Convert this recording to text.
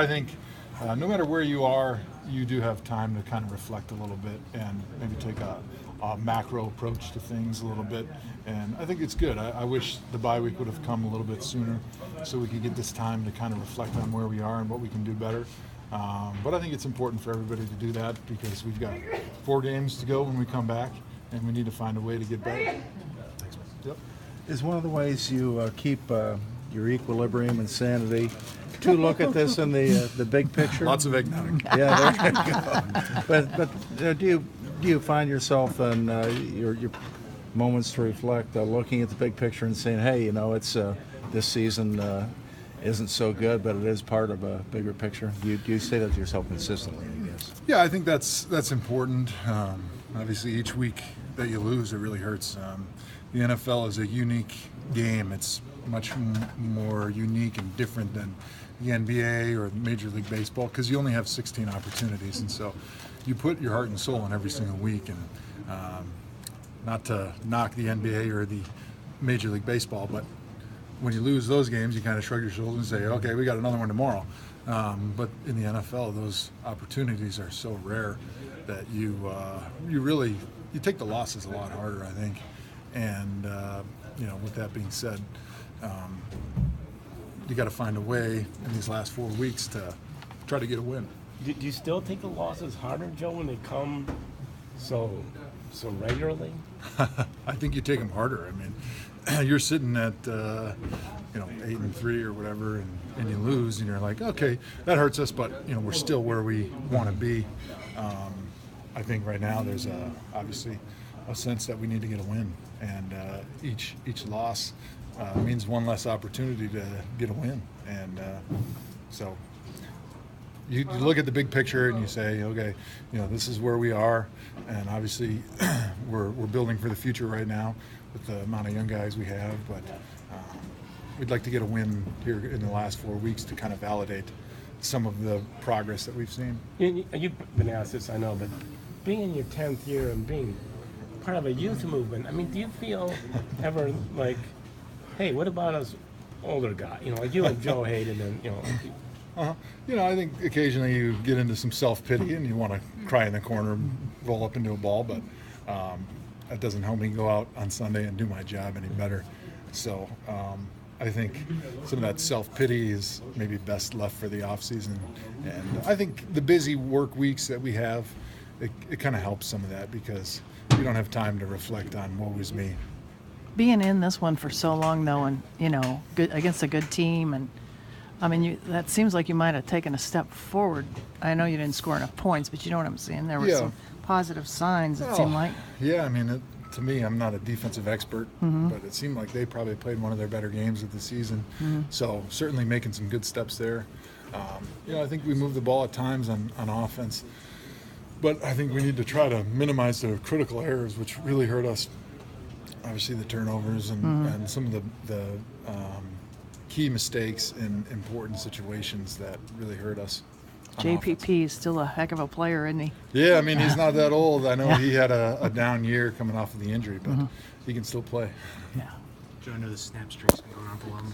I think no matter where you are, you do have time to kind of reflect a little bit and maybe take a macro approach to things a little bit. And I think it's good. I wish the bye week would have come a little bit sooner so we could get this time to kind of reflect on where we are and what we can do better. But I think it's important for everybody to do that because we've got 4 games to go when we come back, and we need to find a way to get better. Thanks, man. Yep. Is one of the ways you keep your equilibrium and sanity to look at this in the big picture? Lots of eggnog. Yeah, there you go. But do you find yourself in your moments to reflect, looking at the big picture and saying, hey, it's this season isn't so good, but it is part of a bigger picture? Do you say that to yourself consistently, I guess? Yeah, I think that's important. Obviously, each week that you lose, it really hurts. The NFL is a unique game. It's much more unique and different than the NBA or Major League Baseball because you only have 16 opportunities, and so you put your heart and soul in every single week. And not to knock the NBA or the Major League Baseball, but when you lose those games, you kind of shrug your shoulders and say, okay, we got another one tomorrow. But in the NFL, those opportunities are so rare that you really take the losses a lot harder, I think. And with that being said, you got to find a way in these last 4 weeks to try to get a win. Do you still take the losses harder, Joe, when they come so regularly? I think you take them harder. I mean, you're sitting at 8-3 or whatever, and you lose, and you're like, okay, that hurts us, but we're still where we want to be. I think right now there's obviously a sense that we need to get a win, and each loss means one less opportunity to get a win, and so. You look at the big picture and you say, okay, this is where we are, and obviously we're building for the future right now with the amount of young guys we have, but we'd like to get a win here in the last 4 weeks to kind of validate some of the progress that we've seen. You've been asked this, I know, but being in your 10th year and being part of a youth movement, I mean, do you feel ever like, hey, what about us older guys? Like you and Joe Hayden and, I think occasionally you get into some self-pity and you want to cry in the corner and roll up into a ball, but that doesn't help me go out on Sunday and do my job any better. So I think some of that self-pity is maybe best left for the off-season. And I think the busy work weeks that we have, it kind of helps some of that because you don't have time to reflect on what was me. Being in this one for so long, though, and, good against a good team, and I mean, that seems like you might have taken a step forward. I know you didn't score enough points, but you know what I'm saying? There were some positive signs, it seemed like. Yeah, I mean, to me, I'm not a defensive expert, but it seemed like they probably played one of their better games of the season. So certainly making some good steps there. I think we moved the ball at times on offense, but I think we need to try to minimize the critical errors, which really hurt us. Obviously, the turnovers and some of the key mistakes in important situations that really hurt us. JPP is still a heck of a player, isn't he? Yeah, I mean, he's not that old. I know he had a down year coming off of the injury, but he can still play. Yeah. Joe, I know the snap streak's been going on for a while.